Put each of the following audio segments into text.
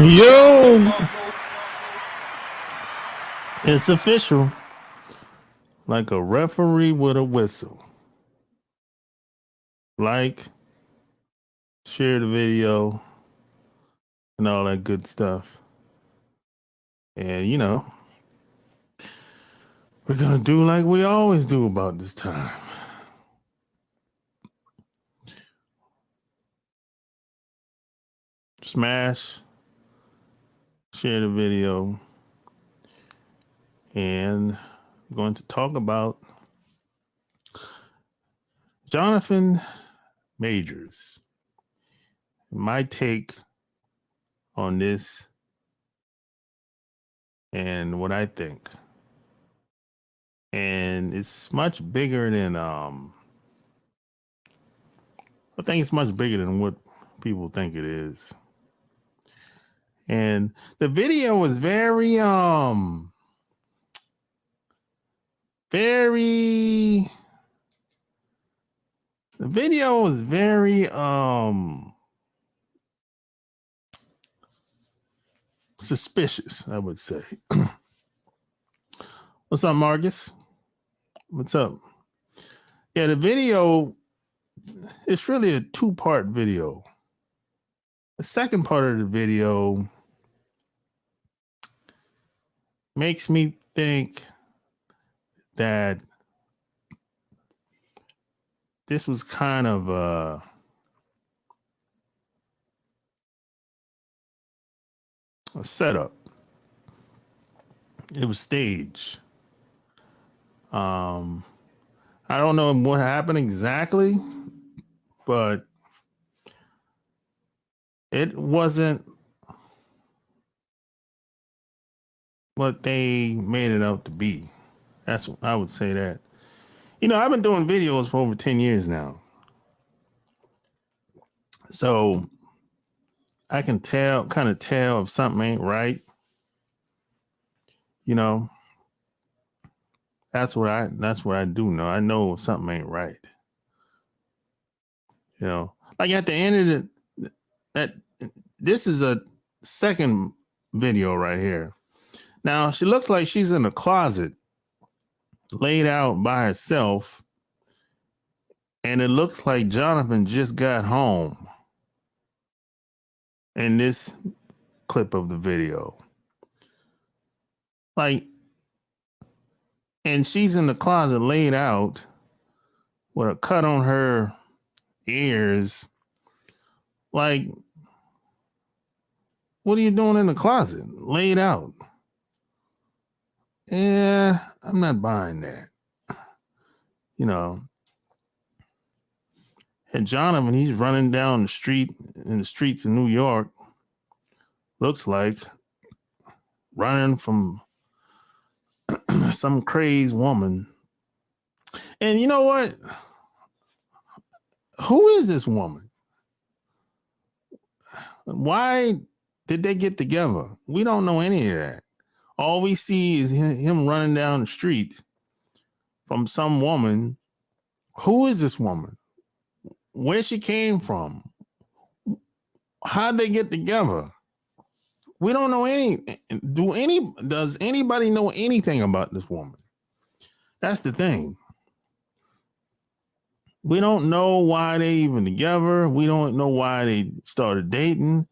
Yo, it's official. Like a referee with a whistle. Like, share the video, and all that good stuff. And we're gonna do like we always do about this time. Smash, share the video, and I'm going to talk about Jonathan Majors. My take on this and what I think. And it's much bigger than I think it's much bigger than what people think it is. And the video was very the video was very suspicious, I would say. What's up, Marcus? What's up? Yeah, the video, it's really a two-part video. The second part of the video makes me think that this was kind of a setup. It was staged. I don't know what happened exactly, but it wasn't what they made it out to be. That's I would say that. I've been doing videos for over 10 years now. So I can kind of tell if something ain't right. That's what I do know. I know if something ain't right. Like at the end of this is a second video right here. Now she looks like she's in a closet, laid out by herself, and it looks like Jonathan just got home in this clip of the video. And she's in the closet laid out with a cut on her ears. Like, what are you doing in the closet? Laid out. Yeah, I'm not buying that. And Jonathan, he's running down the street in the streets of New York. Looks like running from some crazed woman. And you know what? Who is this woman? Why did they get together? We don't know any of that. All we see is him running down the street from some woman. Who is this woman? Where she came from? How'd they get together? We don't know does anybody know anything about this woman? That's the thing. We don't know why they even together. We don't know why they started dating.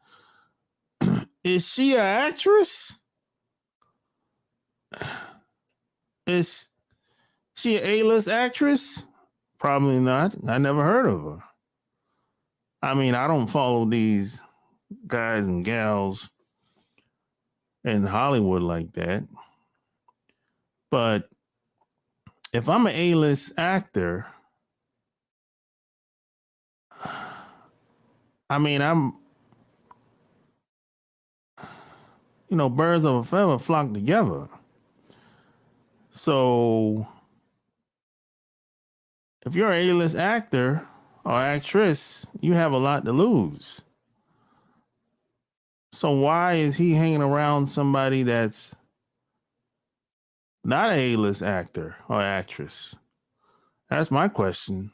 Is she an actress? Is she an A-list actress? Probably not. I never heard of her. I mean, I don't follow these guys and gals in Hollywood like that. But if I'm an A-list actor, I mean, I'm, birds of a feather flock together. So if you're an A-list actor or actress, you have a lot to lose. So why is he hanging around somebody that's not an A-list actor or actress? That's my question.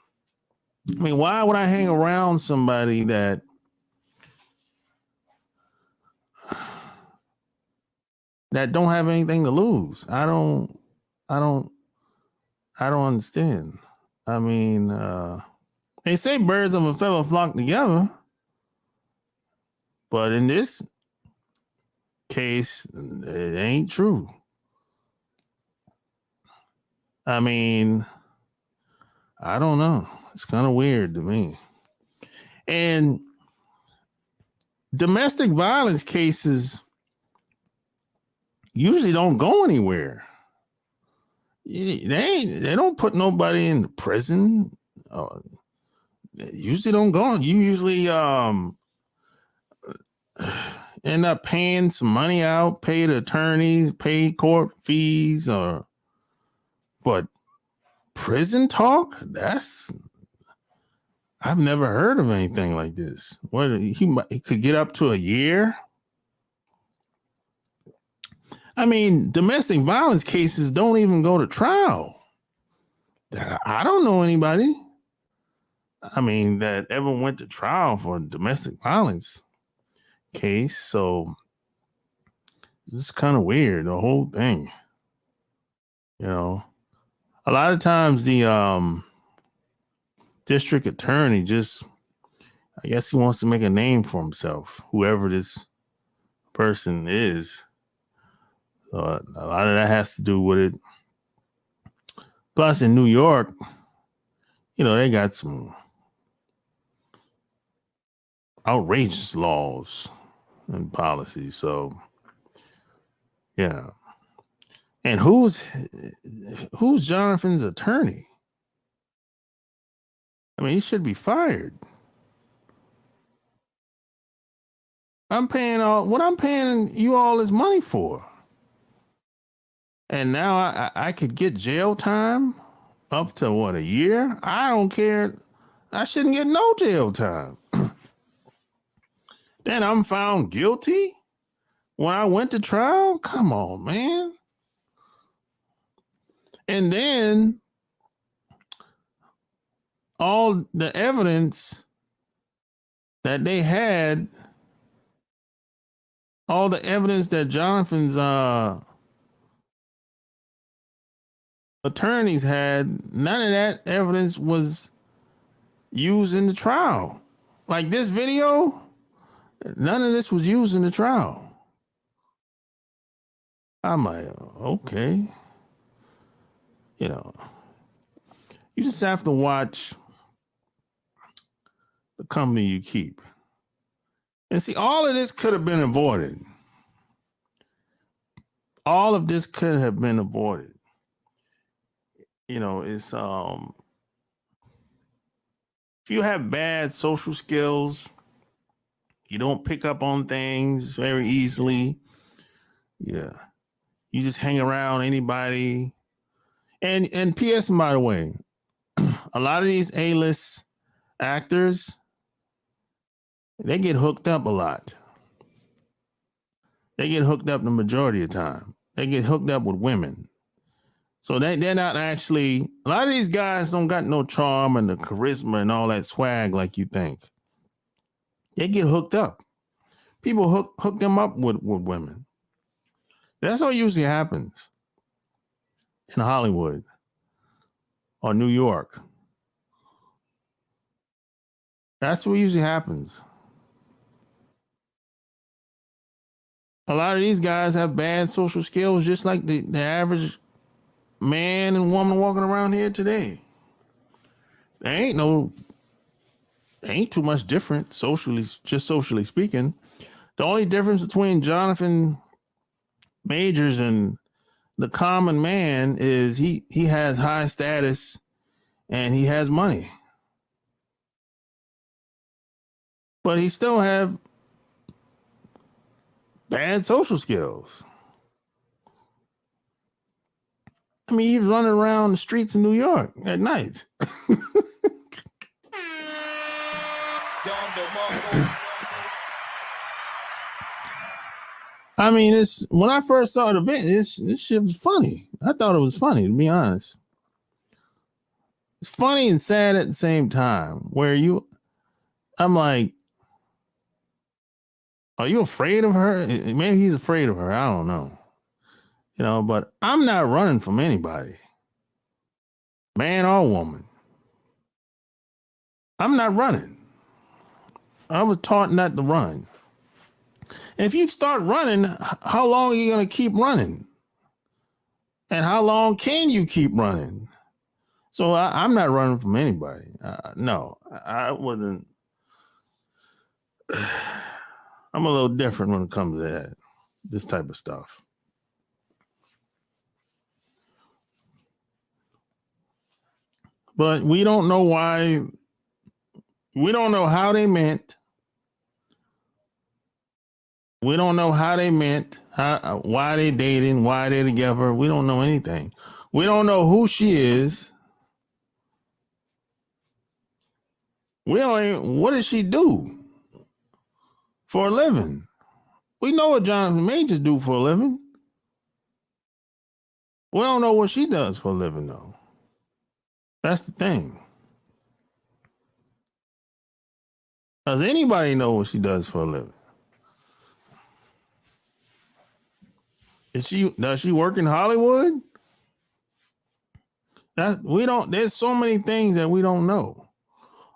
I mean, why would I hang around somebody that that don't have anything to lose. I don't understand. I mean, they say birds of a feather flock together, but in this case, it ain't true. I mean, I don't know. It's kind of weird to me. And domestic violence cases usually don't go anywhere. They don't put nobody in prison. They usually don't go. You usually end up paying some money out, pay the attorneys, pay court fees, but prison talk, I've never heard of anything like this. What he could get up to a year. I mean, domestic violence cases don't even go to trial. I don't know anybody, I mean, that ever went to trial for a domestic violence case. So it's kind of weird, the whole thing. You know, a lot of times the district attorney just, I guess he wants to make a name for himself, whoever this person is. A lot of that has to do with it. Plus, in New York, they got some outrageous laws and policies. So, yeah. And who's Jonathan's attorney? I mean, he should be fired. I'm paying what I'm paying you all this money for. And now I could get jail time up to what, a year? I don't care. I shouldn't get no jail time. Then I'm found guilty when I went to trial? Come on, man. And then all the evidence that they had, all the evidence that Jonathan's attorneys had, none of that evidence was used in the trial. Like this video, none of this was used in the trial. I'm like, okay. You just have to watch the company you keep. And see, all of this could have been avoided. All of this could have been avoided. It's if you have bad social skills, you don't pick up on things very easily. Yeah. You just hang around anybody. And P.S. by the way, a lot of these A-list actors, they get hooked up a lot. They get hooked up the majority of the time. They get hooked up with women. So they're not actually, a lot of these guys don't got no charm and the charisma and all that swag like you think. They get hooked up. People hook them up with women. That's what usually happens in Hollywood or New York. That's what usually happens. A lot of these guys have bad social skills, just like the average man and woman walking around here today. There ain't too much different socially speaking. The only difference between Jonathan Majors and the common man is he has high status and he has money. But he still have bad social skills. I mean, he's running around the streets of New York at night. I mean, when I first saw the video, this shit was funny. I thought it was funny, to be honest. It's funny and sad at the same time. I'm like, are you afraid of her? Maybe he's afraid of her. I don't know. But I'm not running from anybody, man or woman. I'm not running. I was taught not to run. If you start running, how long are you going to keep running? And how long can you keep running? So I'm not running from anybody. No, I wasn't. I'm a little different when it comes to that, this type of stuff. But we don't know why. We don't know how they meant. We don't know how they meant, why they dating, why they together. We don't know anything. We don't know who she is. We don't even, what does she do for a living? We know what Jonathan Majors do for a living. We don't know what she does for a living, though. That's the thing. Does anybody know what she does for a living? Does she work in Hollywood? We don't. There's so many things that we don't know.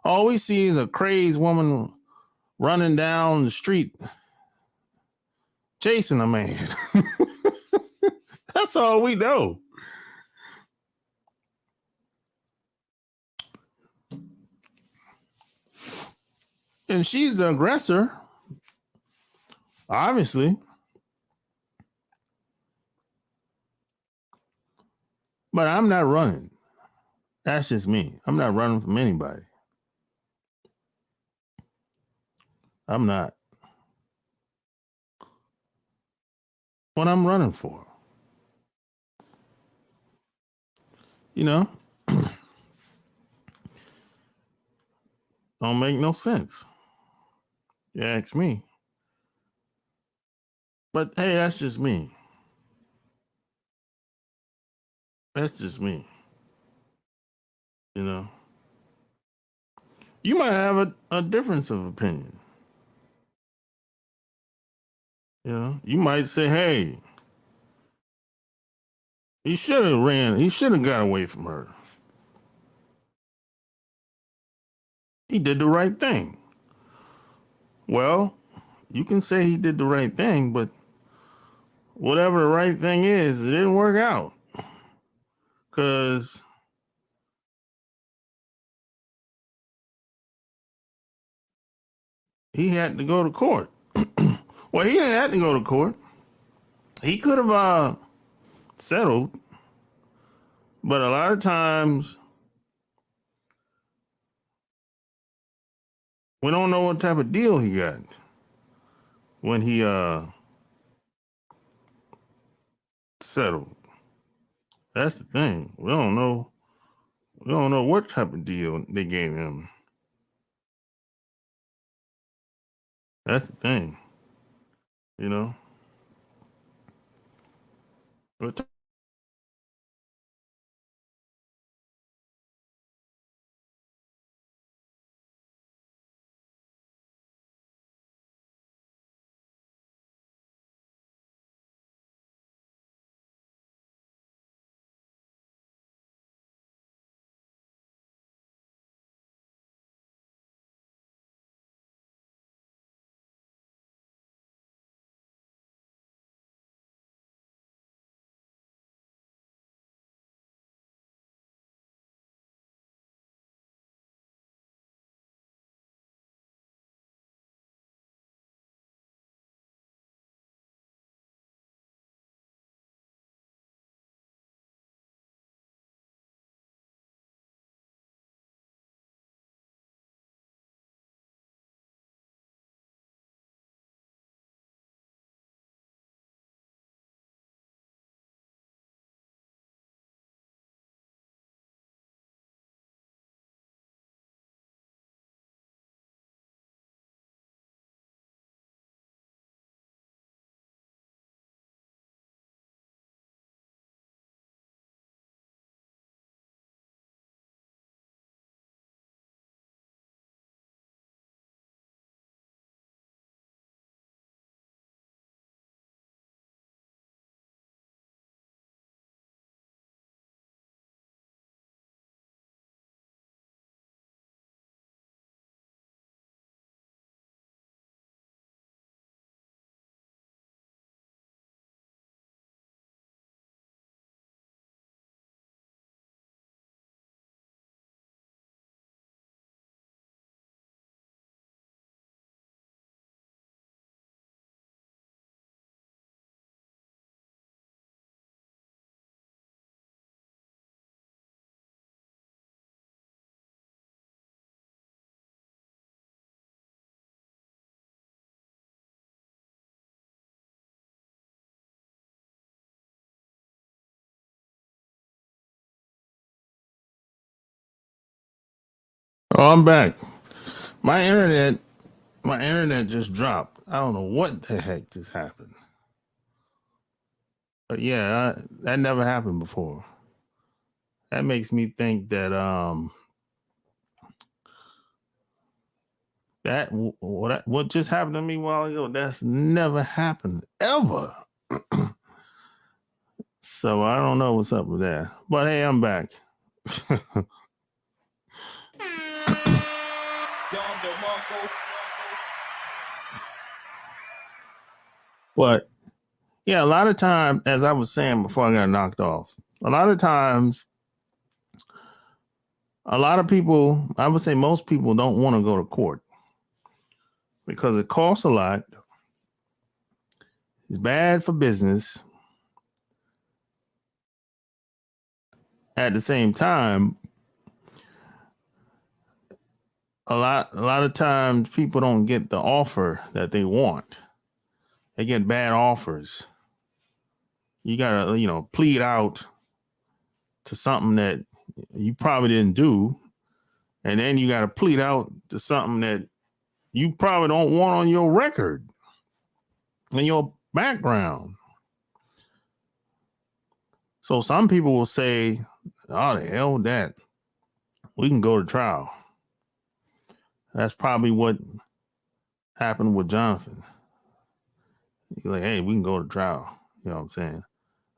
All we see is a crazed woman running down the street chasing a man. That's all we know. And she's the aggressor, obviously. But I'm not running. That's just me. I'm not running from anybody. I'm not. What I'm running for. You know, don't make no sense. You ask me. But hey, that's just me. That's just me. You know, you might have a difference of opinion. You might say, hey, he should have ran, he should have got away from her. He did the right thing. Well, you can say he did the right thing, but whatever the right thing is, it didn't work out. Because he had to go to court. Well, he didn't have to go to court. He could have settled, but a lot of times we don't know what type of deal he got when he settled. That's the thing. We don't know. We don't know what type of deal they gave him. That's the thing. You know. But Oh, I'm back. My internet, my internet just dropped. I don't know what the heck just happened. But yeah, that never happened before. That makes me think that what just happened to me a while ago, that's never happened ever. So I don't know what's up with that. But hey, I'm back. But yeah, a lot of times, as I was saying before I got knocked off, a lot of times, a lot of people, I would say most people don't want to go to court because it costs a lot. It's bad for business. At the same time, a lot of times people don't get the offer that they want. They get bad offers. You gotta, plead out to something that you probably didn't do, and then you gotta plead out to something that you probably don't want on your record in your background. So some people will say, "Oh, the hell with that. We can go to trial." That's probably what happened with Jonathan. He's like, "Hey, we can go to trial." You know what I'm saying?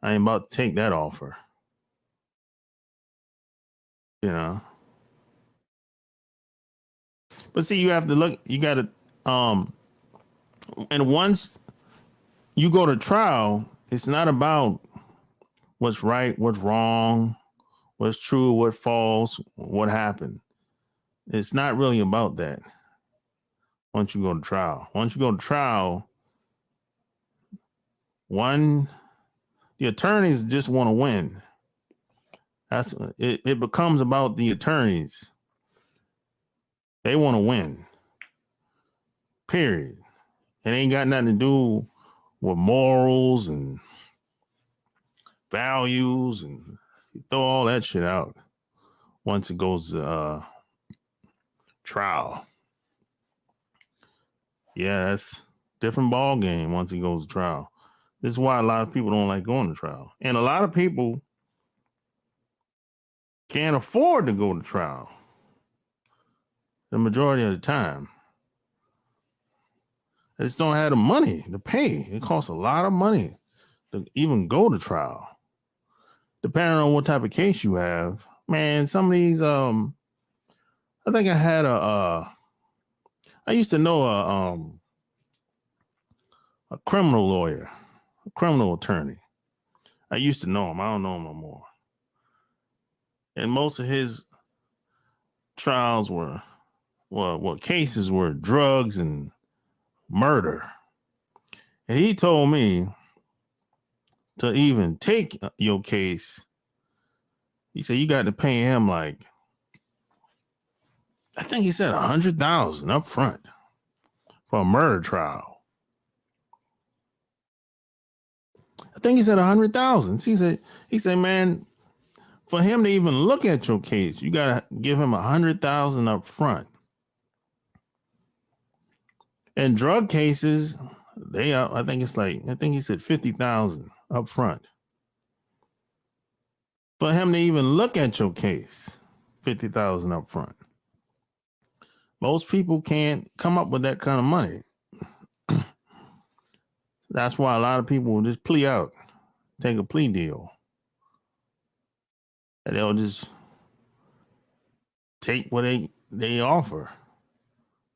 I ain't about to take that offer. You know. But see, you have to look. You got to, and once you go to trial, it's not about what's right, what's wrong, what's true, what false, what happened. It's not really about that. Once you go to trial, one the attorneys just want to win. That's it. It becomes about the attorneys. They want to win. Period. It ain't got nothing to do with morals and values, and throw all that shit out once it goes to trial. Yeah, that's different ball game once it goes to trial. This is why a lot of people don't like going to trial, and a lot of people can't afford to go to trial. The majority of the time, they just don't have the money to pay. It costs a lot of money to even go to trial. Depending on what type of case you have, man. Some of these, I think I had I used to know a criminal lawyer, a criminal attorney. I used to know him. I don't know him no more. And most of his trials were, well, cases were drugs and murder. And he told me to even take your case, he said you got to pay him like, I think he said 100,000 up front for a murder trial. I think he said 100,000. He said, man, for him to even look at your case, you got to give him 100,000 up front. And drug cases, I think he said 50,000 up front. For him to even look at your case, 50,000 up front. Most people can't come up with that kind of money. That's why a lot of people will just plea out, take a plea deal. And they'll just take what they offer,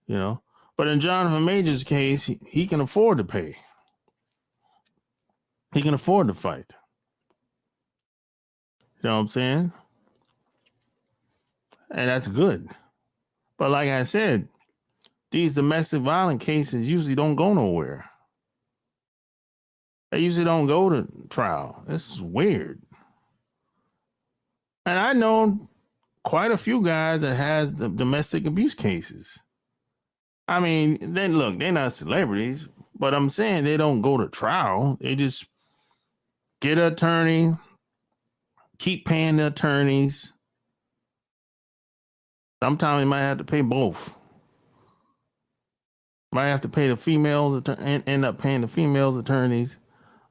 you know. But in Jonathan Major's case, he can afford to pay. He can afford to fight. You know what I'm saying? And that's good. But like I said, these domestic violence cases usually don't go nowhere. They usually don't go to trial. This is weird. And I know quite a few guys that has the domestic abuse cases. I mean, they're not celebrities, but I'm saying they don't go to trial. They just get an attorney, keep paying the attorneys, Sometimes you might have to pay both. Might have to pay the females and end up paying the females attorneys.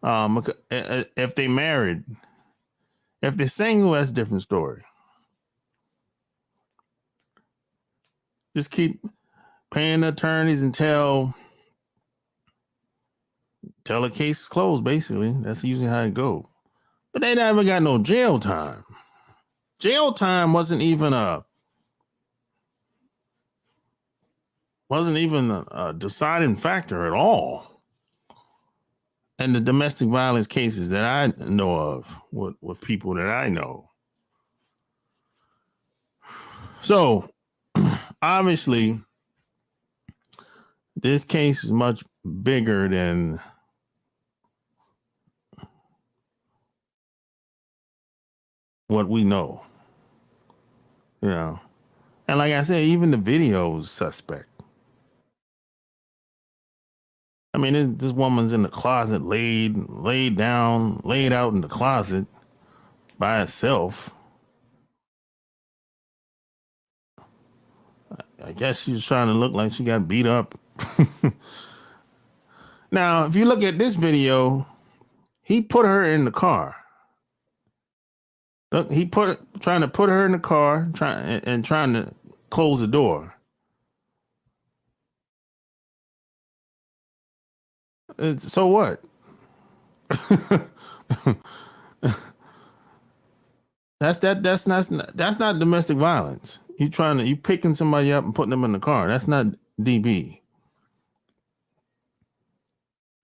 If they married, if they're single, that's a different story. Just keep paying the attorneys until the case is closed. Basically, that's usually how it goes. But they never got no jail time. Jail time wasn't even a deciding factor at all in the domestic violence cases that I know of with people that I know. So obviously, this case is much bigger than what we know. You know, and like I said, even the video is suspect. I mean, this woman's in the closet, laid out in the closet by itself. I guess she's trying to look like she got beat up. Now, if you look at this video, he put her in the car. Look, trying to put her in the car, trying to close the door. So what? That's not domestic violence. You picking somebody up and putting them in the car. That's not DB.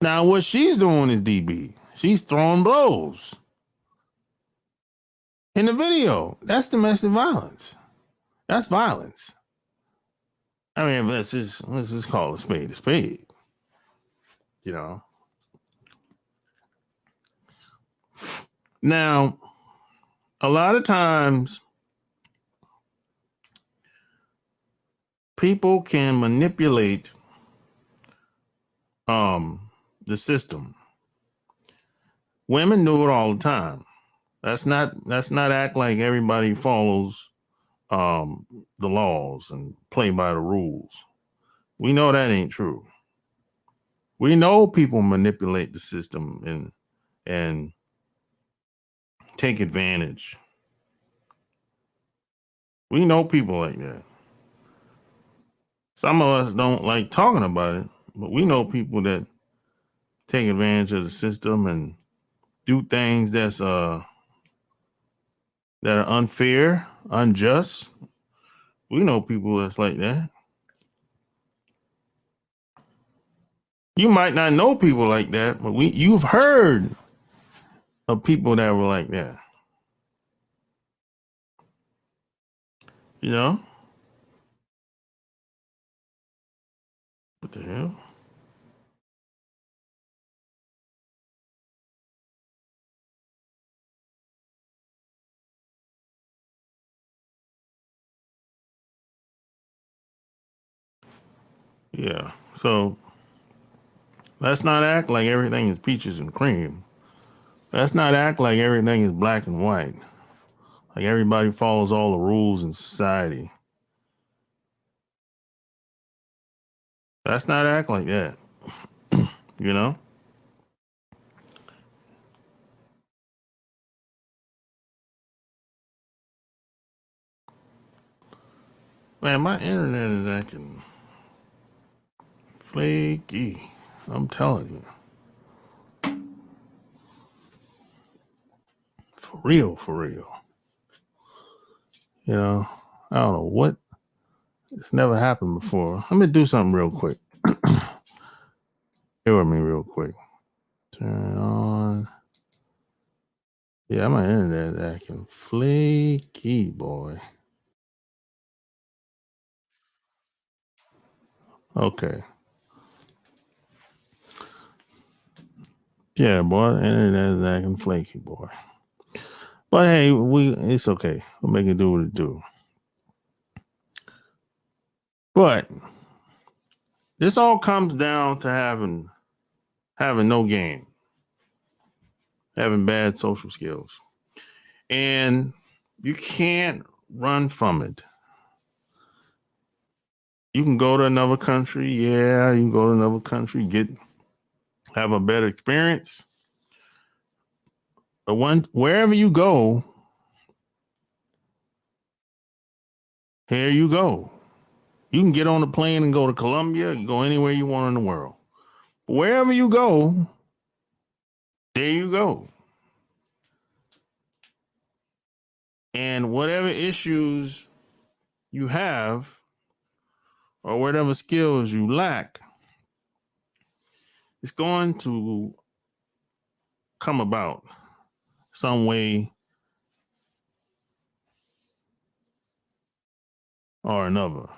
Now what she's doing is DB. She's throwing blows. In the video, that's domestic violence. That's violence. I mean, let's just call a spade a spade. You know. Now, a lot of times people can manipulate the system. Women do it all the time. Let's not act like everybody follows the laws and play by the rules. We know that ain't true. We know people manipulate the system and take advantage. We know people like that. Some of us don't like talking about it, but we know people that take advantage of the system and do things that are unfair, unjust. We know people that's like that. You might not know people like that, but you've heard of people that were like that. You know? What the hell? Yeah. So let's not act like everything is peaches and cream. Let's not act like everything is black and white. Like everybody follows all the rules in society. Let's not act like that. You know? Man, my internet is acting flaky. I'm telling you. For real, for real. You know, I don't know what. It's never happened before. Let me do something real quick. Bear with me real quick. Turn on. Yeah, my internet is acting flaky, boy. Okay. Yeah, boy, the internet is acting flaky, boy. But hey, it's okay. We'll make it do what it do. But this all comes down to having no game, having bad social skills. And you can't run from it. You can go to another country. Yeah, you can go to another country, have a better experience. But wherever you go, here you go. You can get on a plane and go to Colombia, you go anywhere you want in the world. Wherever you go, there you go. And whatever issues you have or whatever skills you lack, it's going to come about some way or another.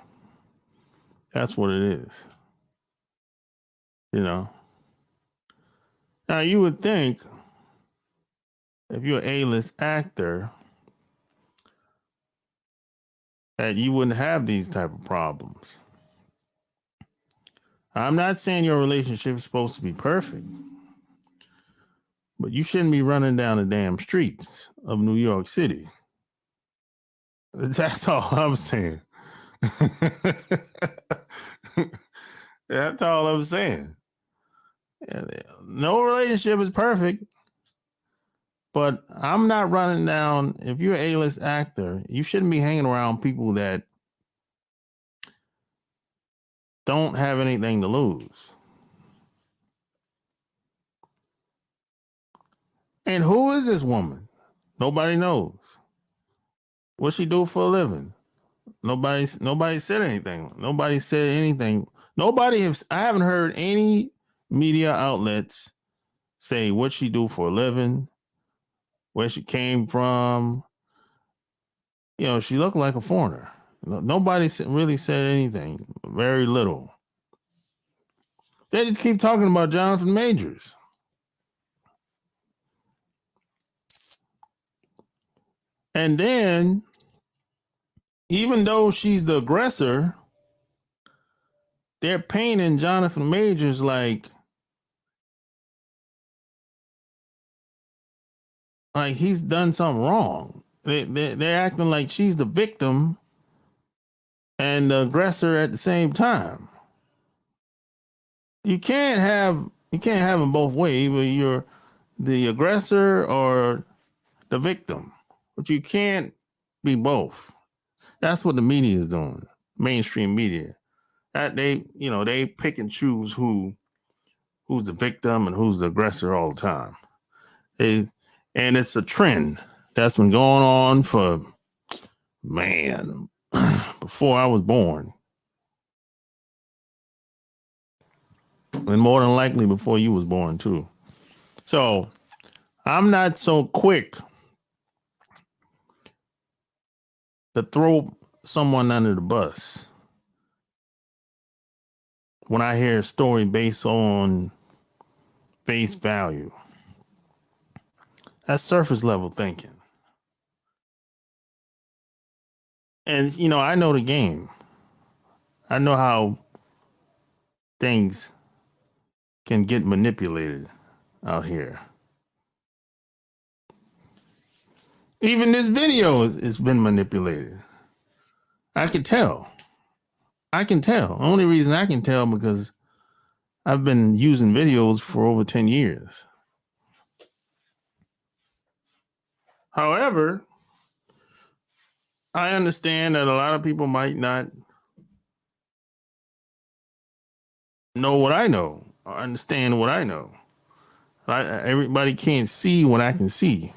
That's what it is. You know. Now you would think if you're an A-list actor that you wouldn't have these type of problems. I'm not saying your relationship is supposed to be perfect, but you shouldn't be running down the damn streets of New York City. That's all I'm saying. That's all I'm saying. No relationship is perfect, but I'm not running down. If you're an A-list actor, you shouldn't be hanging around people that don't have anything to lose. And who is this woman? Nobody knows. What she do for a living? Nobody said anything. Nobody said anything. I haven't heard any media outlets say what she do for a living, where she came from. You know, she looked like a foreigner. Nobody really said anything. Very little. They just keep talking about Jonathan Majors. And then, even though she's the aggressor, they're painting Jonathan Majors like he's done something wrong. They're acting like she's the victim and the aggressor at the same time. You can't have them both ways. Either you're the aggressor or the victim, but you can't be both. That's what the media is doing. Mainstream media. That they pick and choose who's the victim and who's the aggressor all the time. And it's a trend that's been going on for before I was born. And more than likely before you was born too. So I'm not so quick to throw someone under the bus when I hear a story based on face value. That's surface level thinking. And, I know the game. I know how things can get manipulated out here. Even this video has been manipulated. I can tell. The only reason I can tell because I've been using videos for over 10 years. However, I understand that a lot of people might not know what I know or understand what I know. Everybody can't see what I can see,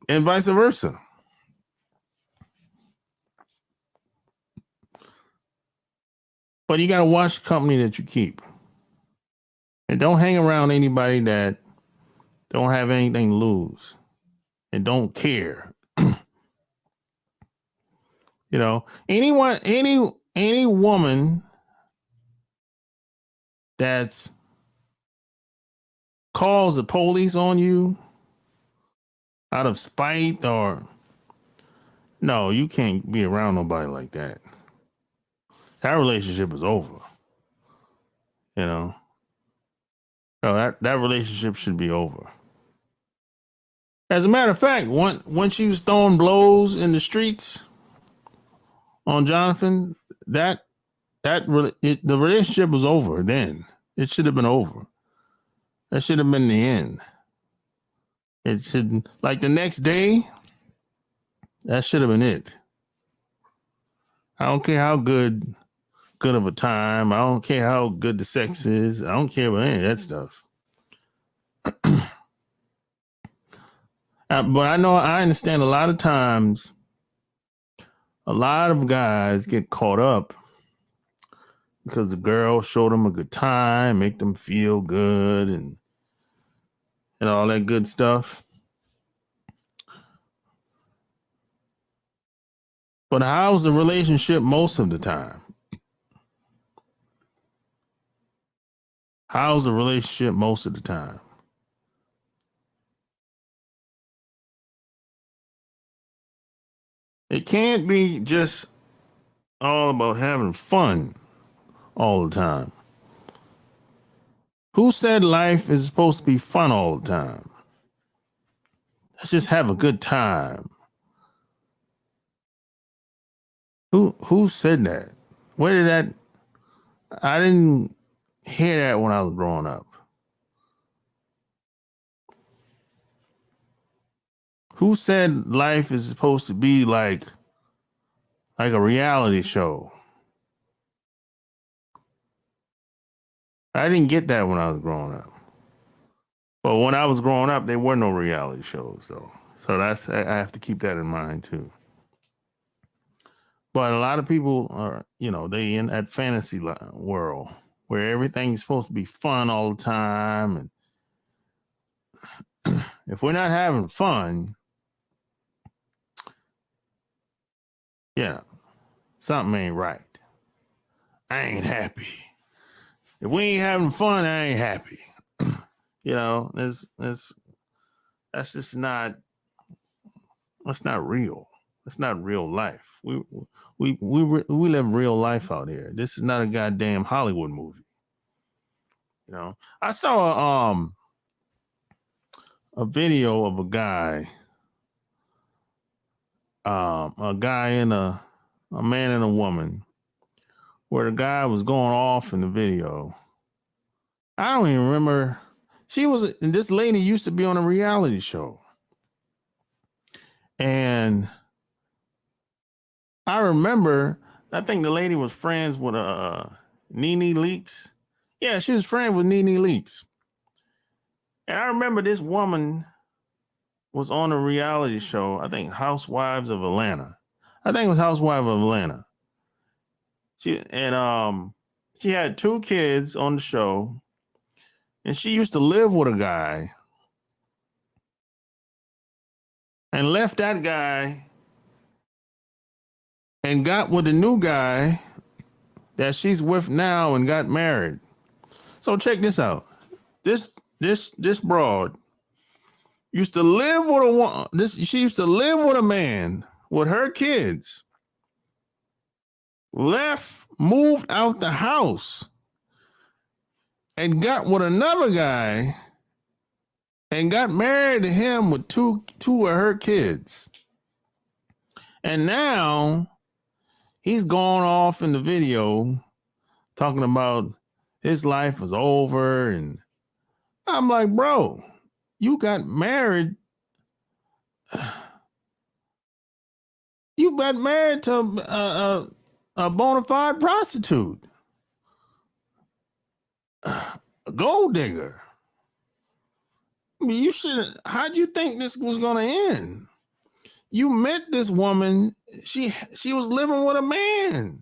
and vice versa. But you got to watch the company that you keep. And don't hang around anybody that don't have anything to lose and don't care. Any woman that's calls the police on you out of spite or no, you can't be around nobody like that. That relationship is over. So that relationship should be over. As a matter of fact, when she was throwing blows in the streets, on Jonathan, the relationship was over then. It should have been over. That should have been the end. It should, like the next day, that should have been it. I don't care how good of a time. I don't care how good the sex is. I don't care about any of that stuff. But I understand a lot of times, a lot of guys get caught up because the girl showed them a good time, make them feel good, and all that good stuff. But how's the relationship most of the time? How's the relationship most of the time? It can't be just all about having fun all the time. Who said life is supposed to be fun all the time? Let's just have a good time. Who said that? Where did that? I didn't hear that when I was growing up. Who said life is supposed to be like a reality show? I didn't get that when I was growing up. But when I was growing up, there were no reality shows, though. So I have to keep that in mind too. But a lot of people are, they in that fantasy world where everything's supposed to be fun all the time, and if we're not having fun, something ain't right. I ain't happy. If we ain't having fun, I ain't happy. That's just not. That's not real. That's not real life. We live real life out here. This is not a goddamn Hollywood movie. I saw a video of a guy and a man and a woman, where the guy was going off in the video. I don't even remember. This lady used to be on a reality show. And I remember, I think the lady was friends with Nene Leakes. Yeah, she was friends with Nene Leakes. And I remember this woman was on a reality show, I think Housewives of Atlanta. I think it was Housewives of Atlanta. She had 2 kids on the show, and she used to live with a guy and left that guy and got with the new guy that she's with now and got married. So check this out. This broad used to live with she used to live with a man with her kids. Moved out the house and got with another guy and got married to him with two of her kids. And now he's gone off in the video talking about his life was over. And I'm like, bro, you got married. You got married to a bona fide prostitute, a gold digger. I mean, how'd you think this was going to end? You met this woman. She was living with a man,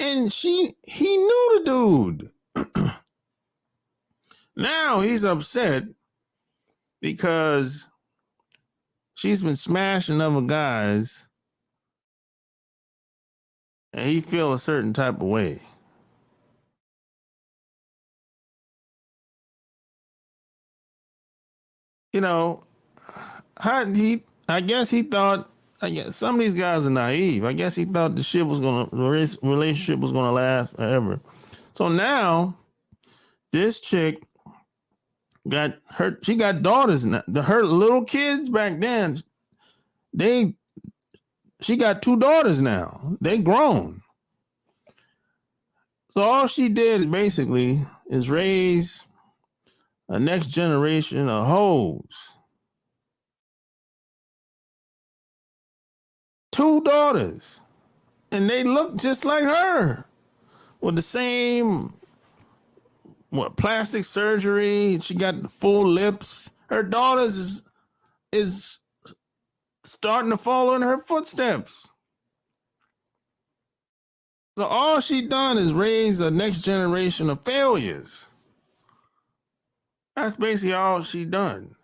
and he knew the dude. Now he's upset because she's been smashing other guys, and he feel a certain type of way. I guess he thought, some of these guys are naive. I guess he thought the relationship was gonna last forever. So now this chick she got daughters now. Her little kids back then, they She got 2 daughters now. They grown. So all she did basically is raise a next generation of hoes. 2 daughters. And they look just like her with the same plastic surgery. She got full lips. Her daughters is starting to follow in her footsteps. So all she done is raise a next generation of failures. That's basically all she done.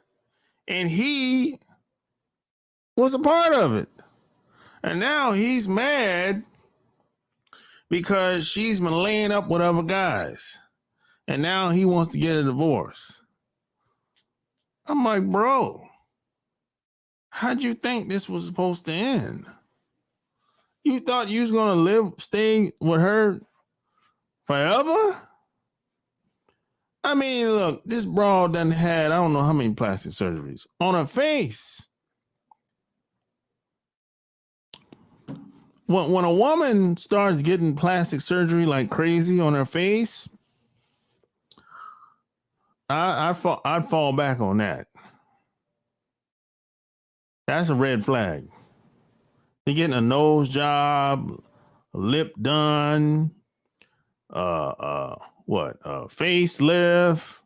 And he was a part of it. And now he's mad because she's been laying up with other guys. And now he wants to get a divorce. I'm like, bro, how'd you think this was supposed to end? You thought you was gonna stay with her forever? I mean, look, this broad done had, I don't know how many plastic surgeries on her face. When a woman starts getting plastic surgery like crazy on her face, I'd fall back on that. That's a red flag. You're getting a nose job, a lip done, facelift,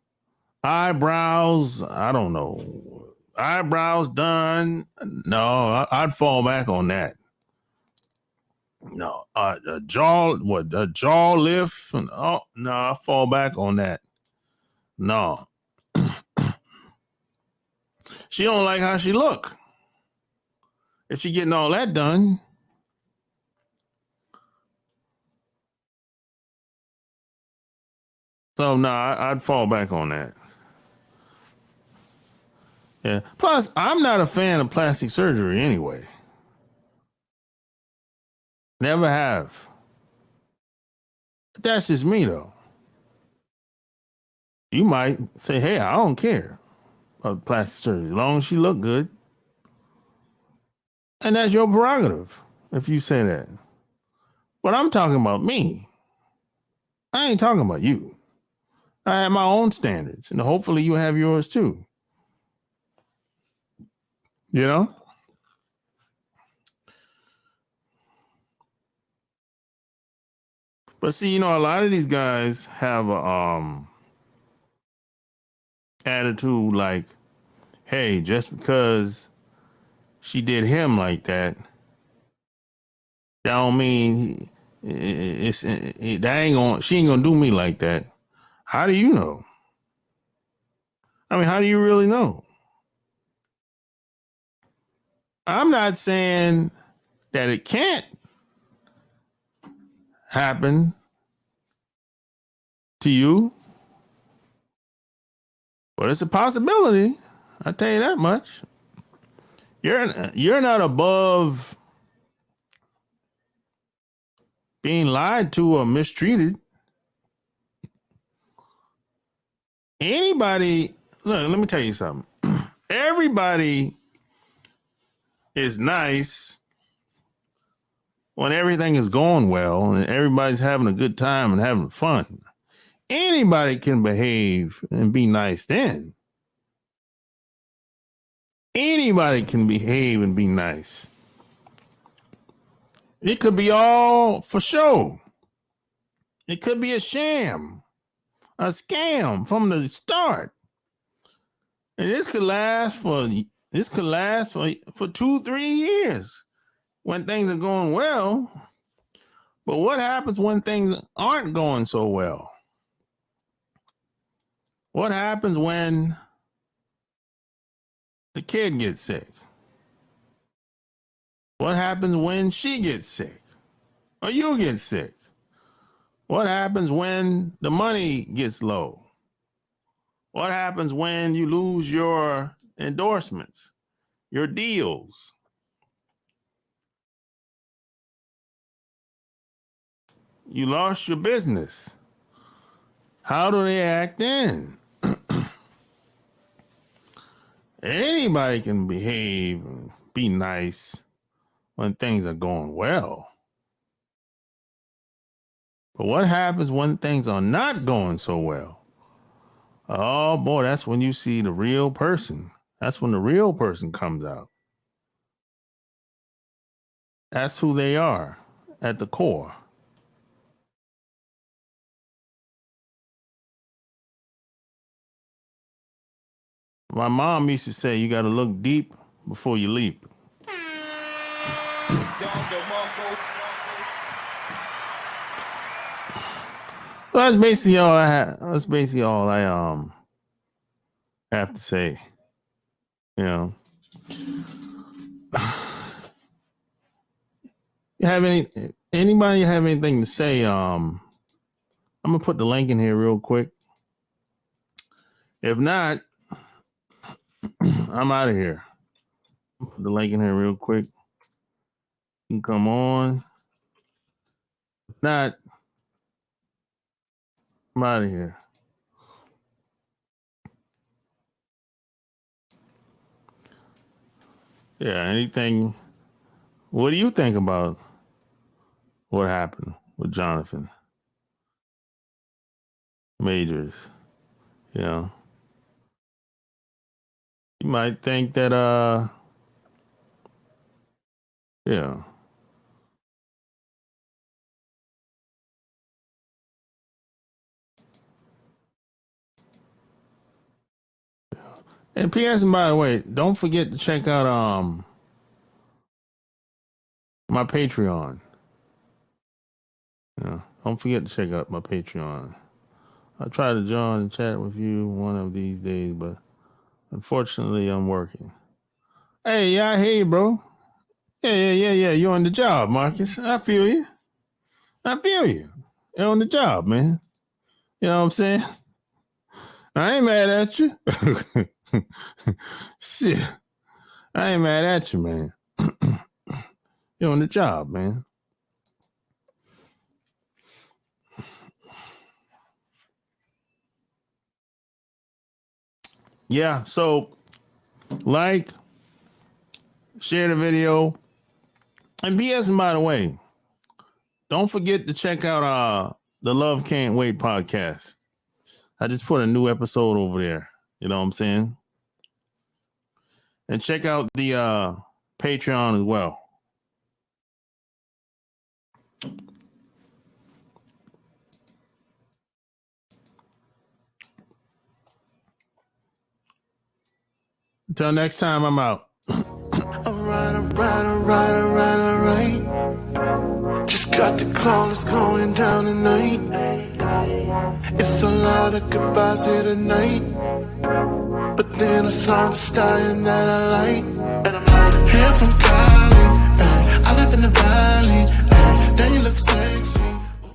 eyebrows. I don't know, eyebrows done. No, I'd fall back on that. No, a jaw lift. Oh no, I fall back on that. No, she don't like how she look. If she getting all that done, so no, I'd fall back on that. Yeah. Plus, I'm not a fan of plastic surgery anyway. Never have. That's just me though. You might say, hey, I don't care about plastic surgery as long as she look good. And that's your prerogative if you say that. But I'm talking about me. I ain't talking about you. I have my own standards, and hopefully you have yours too. You know? But see, a lot of these guys have a attitude like, hey, just because she did him like that, that don't mean she ain't gonna do me like that. How do you know? I mean, how do you really know? I'm not saying that it can't happen to you, but it's a possibility. I tell you that much. You're not above being lied to or mistreated. Anybody, look, let me tell you something. Everybody is nice when everything is going well and everybody's having a good time and having fun. Anybody can behave and be nice then. Anybody can behave and be nice. It could be all for show. It could be a sham, a scam from the start. And this could last for 2-3 years when things are going well. But what happens when things aren't going so well? What happens when the kid gets sick? What happens when she gets sick? Or you get sick? What happens when the money gets low? What happens when you lose your endorsements, your deals? You lost your business. How do they act then? Anybody can behave and be nice when things are going well. But what happens when things are not going so well? Oh boy, that's when you see the real person. That's when the real person comes out. That's who they are at the core. My mom used to say, you got to look deep before you leap. So that's basically all I have. That's basically all I have to say. You know, you have anybody have anything to say? I'm gonna put the link in here real quick. If not, I'm out of here. Put the link in here real quick. You can come on. If not, I'm out of here. Yeah, anything. What do you think about what happened with Jonathan Majors? You know, you might think that, yeah. And P.S. and by the way, don't forget to check out my Patreon. Yeah, don't forget to check out my Patreon. I'll try to join and chat with you one of these days, but unfortunately, I'm working. Hey, yeah, I hear you, bro. Yeah. You're on the job, Marcus. I feel you. You're on the job, man. You know what I'm saying? I ain't mad at you. Shit. I ain't mad at you, man. You're on the job, man. Yeah, so like, share the video. And BS, and by the way, don't forget to check out the Love Can't Wait podcast. I just put a new episode over there. You know what I'm saying? And check out the Patreon as well. Until next time, I'm out. Alright. Just got the callers going down tonight. It's a lot of goodbyes here tonight. But then I saw the stallion that I like. Here from Cali, I live in the valley.